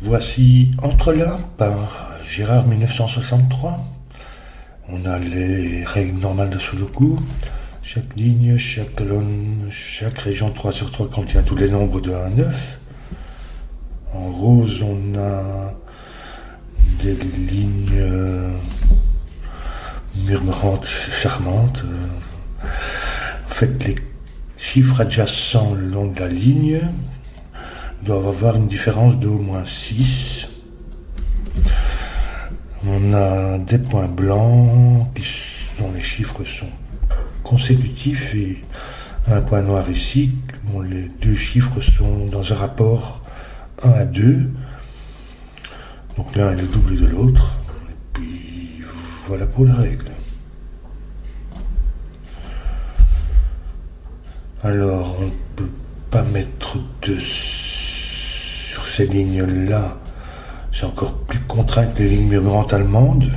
Voici Entre là par Gérard 1963. On a les règles normales de Sudoku. Chaque ligne, chaque colonne, chaque région 3 sur 3 contient tous les nombres de 1 à 9. En rose, on a des lignes murmurantes, charmantes. En fait, les chiffres adjacents le long de la ligne doivent avoir une différence de au moins 6. On a des points blancs dont les chiffres sont consécutifs et un point noir ici dont les deux chiffres sont dans un rapport 1 à 2. Donc l'un est le double de l'autre. Et puis voilà pour la règle. Alors on ne peut pas mettre sur ces lignes-là. C'est encore plus contraint que les lignes murmurantes allemandes,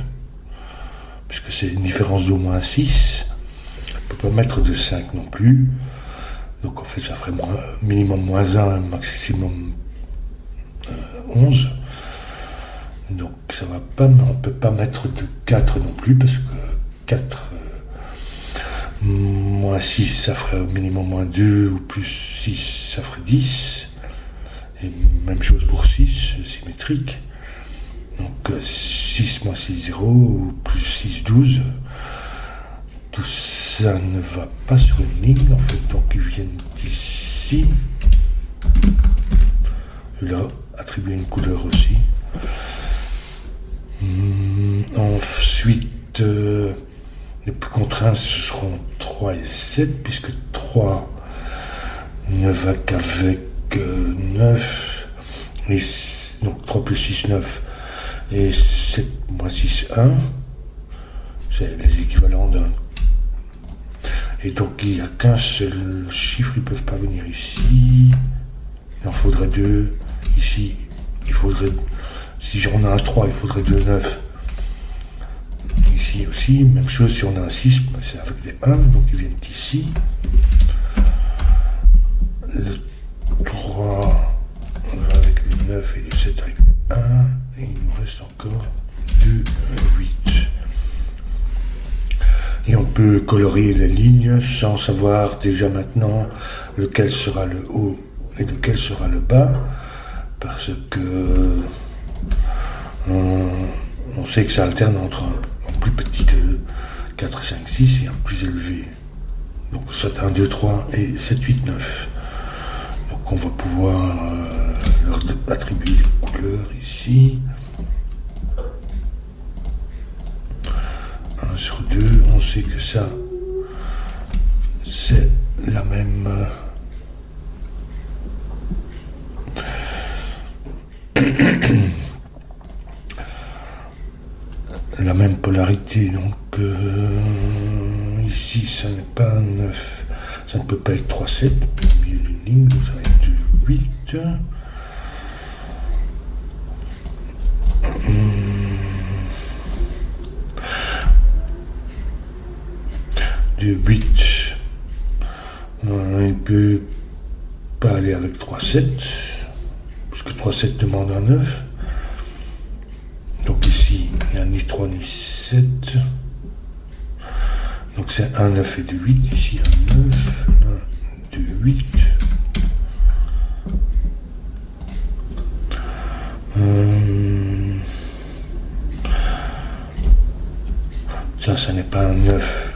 puisque c'est une différence d'au moins 6. On ne peut pas mettre de 5 non plus. Donc en fait, ça ferait minimum moins 1, maximum 11. Donc ça va pas, mais on ne peut pas mettre de 4 non plus, parce que 4 moins 6, ça ferait au minimum moins 2, ou plus 6, ça ferait 10. Et même chose pour 6, symétrique. Donc 6 moins 6, 0, ou plus 6, 12. Tout ça ne va pas sur une ligne, en fait, donc ils viennent ici. Je vais leur attribuer une couleur aussi. Ensuite, les plus contraints, ce seront 3 et 7, puisque 3 ne va qu'avec 9, et donc 3 plus 6, 9, et 7 moins 6, 1, c'est les équivalents d'un. Et donc il n'y a qu'un seul chiffre, ils ne peuvent pas venir ici, il en faudrait 2, ici, il faudrait, si j'en ai un 3, il faudrait 2, 9, ici aussi, même chose si on a un 6, c'est avec des 1, donc ils viennent ici, le 3 avec les 9 et les 7 avec les 1, et il nous reste encore 2, 8. Et on peut colorier les lignes sans savoir déjà maintenant lequel sera le haut et lequel sera le bas, parce que on sait que ça alterne entre un plus petit que 4, 5, 6 et un plus élevé. Donc 7, 1, 2, 3 et 7, 8, 9. Donc on va pouvoir leur attribuer les couleurs ici. 1 sur 2, on sait que ça, c'est la même... la même polarité, donc ici ça n'est pas un 9, ça ne peut pas être 3, 7, au milieu d'une ligne, donc ça va être 8. De 8, il ne peut pas aller avec 3, 7, parce que 3, 7 demande un 9. Donc ici, il n'y a ni 3 ni 7. Donc c'est un 9 et 2, 8. Ici, un 9, 1, 2, 8. Ça n'est pas un 9.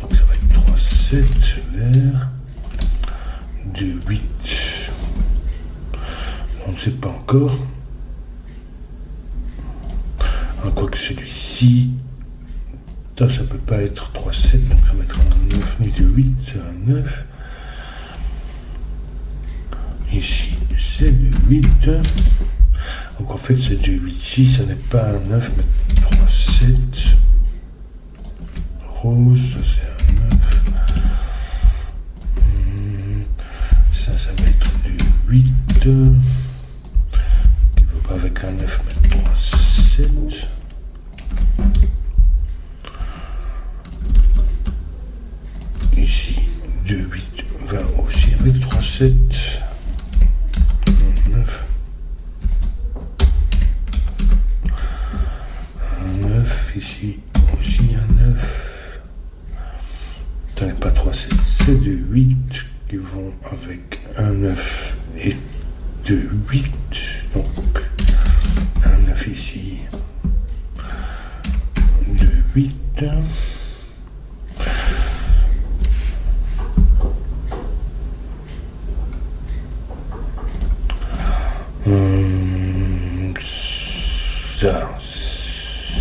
Donc ça va être 3, 7 vert. 2, 8. On ne sait pas encore. Quoique celui-ci, ça ne peut pas être 3, 7, donc ça va être un 9 ni 2, 8, c'est un 9. Ici, c'est 2, 8. Donc en fait, c'est 2, 8 ici, ça n'est pas un 9, mais 3, 7. Rose, ça c'est un 9. Ça va être 2, 8. Qui ne va pas avec un 9, mais 3, 7. Ici, 2, 8 va aussi avec 3, 7, 9. 2, 8. Donc, un 9 ici. 2, 8.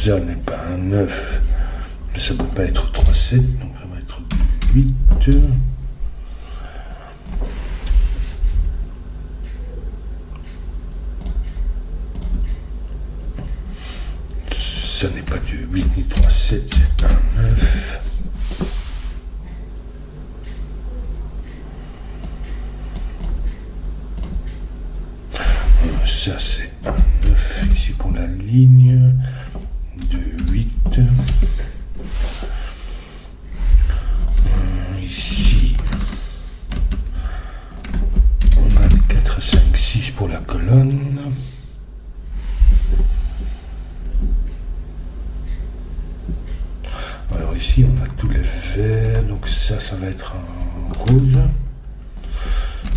Ça n'est pas un 9, mais ça ne peut pas être 3, 7, donc ça va être 8. Ça n'est pas du 8 ni 3, 7, c'est un 9. Ça c'est un 9 ici pour la ligne. 2, 8. Ici, on a 4, 5, 6 pour la colonne. Alors ici, on a tous les verts, donc ça va être un rose,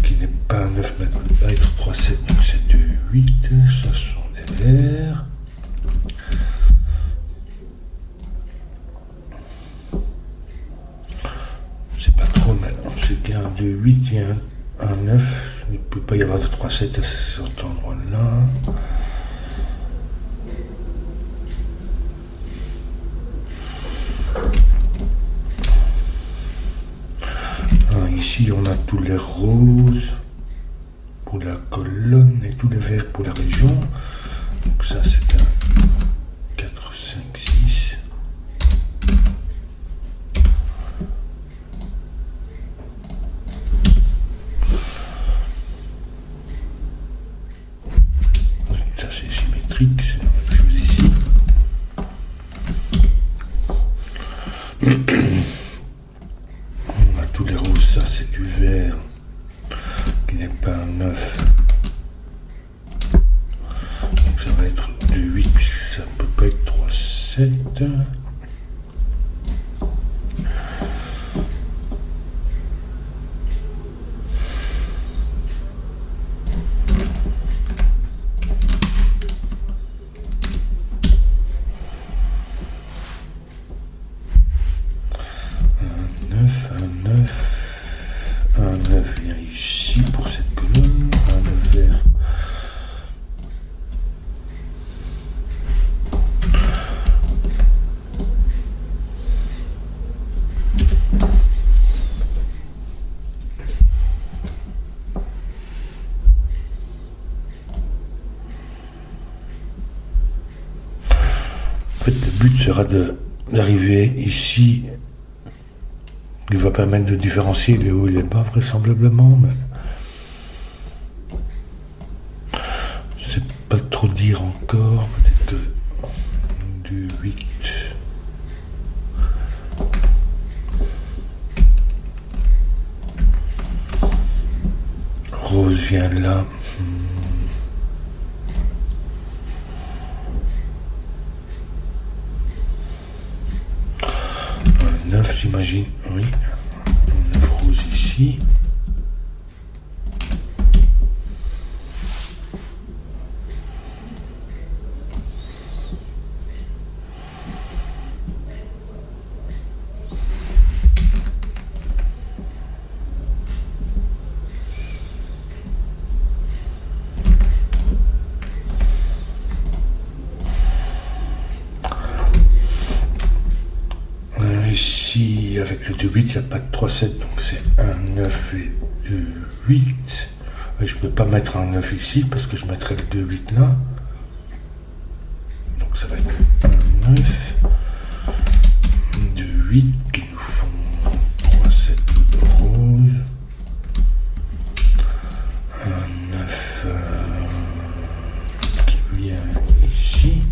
qui n'est pas un 9, mais ne peut pas être 3, 7, donc c'est 2, 8, ça sont des verts. C'est pas trop mal, c'est qu'il y a un 2, 8 et un 9, il ne peut pas y avoir de 3, 7 à cet endroit-là. Ici, on a tous les roses pour la colonne et tous les verts pour la région. Donc ça, c'est un 4, 5, 6. Ça, c'est symétrique, c'est la même chose ici. Tous les roses, ça c'est du vert qui n'est pas un 9. Donc ça va être 2, 8 puisque ça ne peut pas être 3, 7. Un 9 vient ici pour cette colonne, un 9 vert. En fait, le but sera d'arriver ici. Il va permettre de différencier les hauts et les bas, vraisemblablement, mais je ne sais pas trop dire encore. Peut-être que du 8. Rose vient là. Un 9, j'imagine. Oui. Un 9 rose ici. Ici, avec le 2-8, il n'y a pas de 3-7, donc c'est 1-9 et 2-8. Je ne peux pas mettre un 9 ici parce que je mettrai le 2-8 là. Donc ça va être 1-9, 2-8 qui nous font 3-7 rose. 1-9 qui vient ici.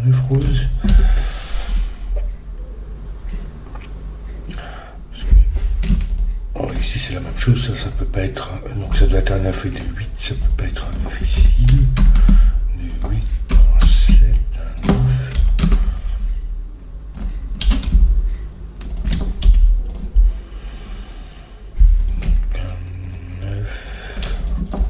1-9 rose. Ici c'est la même chose, ça peut pas être, donc ça doit être un 9 et du 8, ça peut pas être un 9 ici, du 8, 3, 7, un 9. Donc un 9,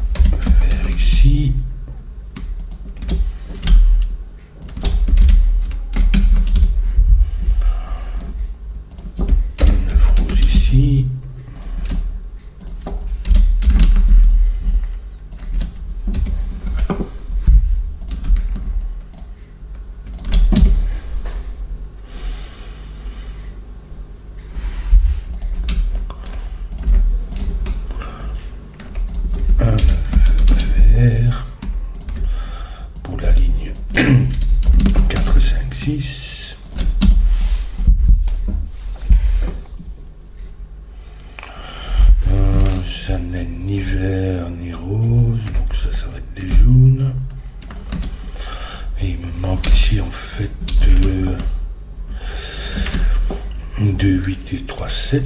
7.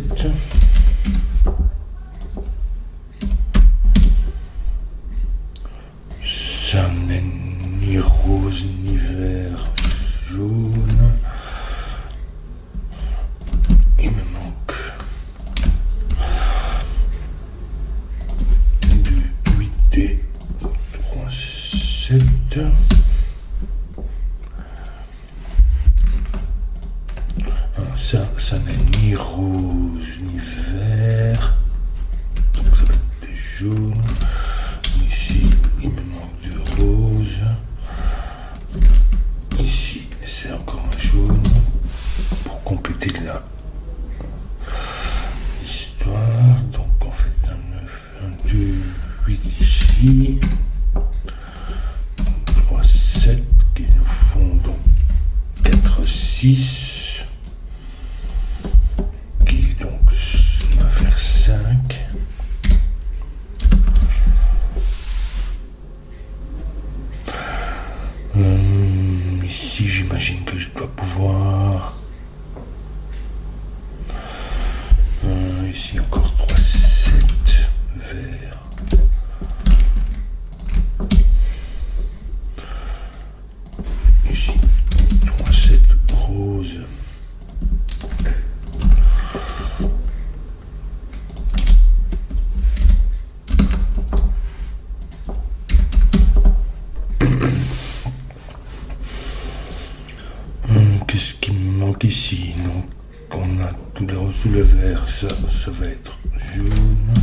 Ça n'est ni rose ni vert, jaune. Il me manque 2, 8 et 3, 7. Ça n'est ni rose ni vert, donc ça va être des jaunes. Ici, il me manque de rose. Ici, c'est encore un jaune pour compléter la histoire. Donc, on fait un 9, un 2, 8 ici. 3, 7 qui nous font donc 4, 6. Ici, j'imagine que je dois pouvoir... ici, encore 3, 7 verts. Ici, 3, 7 roses. Qu'est-ce qui me manque ici? Donc, on a tout le rose, tout le vert, ça va être jaune.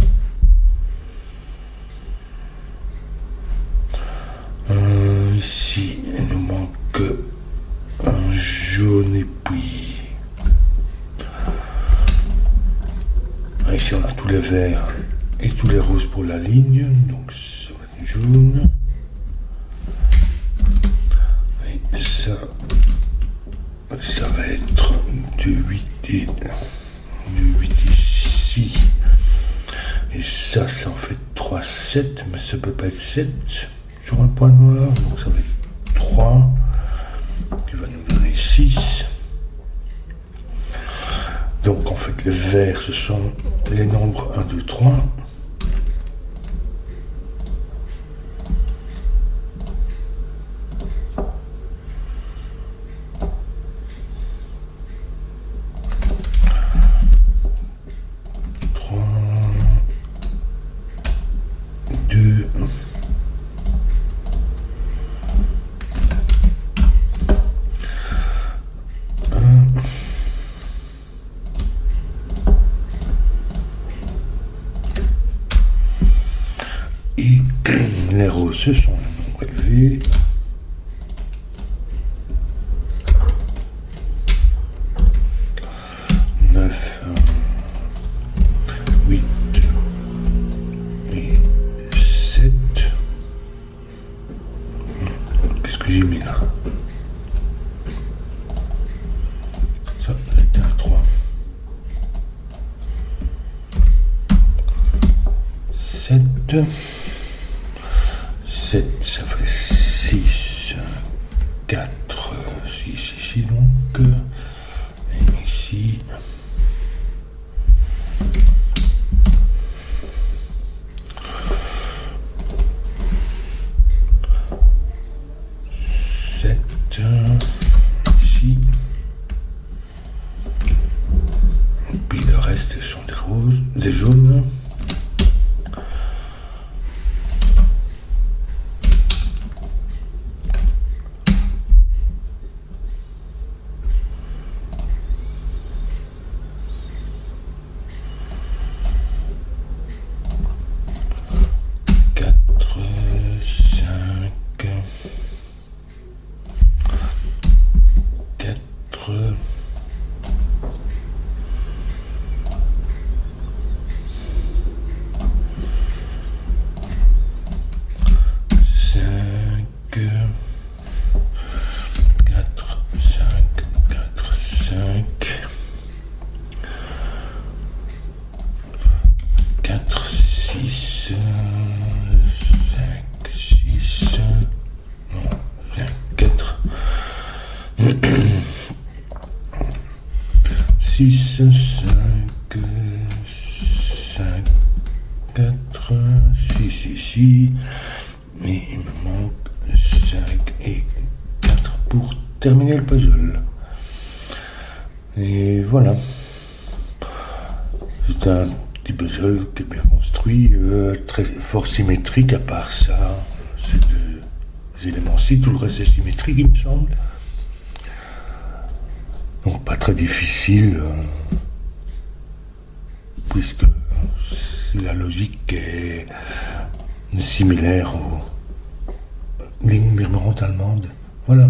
Ici, il nous manque un jaune et puis... Ici, on a tous les verts et tous les roses pour la ligne, donc ça va être jaune. Et ça va être de 8 et de 8 ici. Et ça en fait 3, 7, mais ça peut pas être 7 sur un point noir, donc ça va être 3, qui va nous donner 6. Donc en fait les verts ce sont les nombres 1, 2, 3. Et les roses se sont élevées. J'ai mis là. Ça, c'était un 3. 7. 7, ça fait 6. 4, 6 ici donc. Et ici. Ici. Et puis le reste sont des roses, des jaunes. Six, 5, ici. Et il me manque 5 et 4 pour terminer le puzzle. Et voilà. C'est un petit puzzle qui est bien construit, très fort symétrique. À part ça, ces deux éléments-ci, tout le reste est symétrique, il me semble. Donc pas très difficile, puisque la logique est similaire aux lignes murmurantes allemandes. Voilà.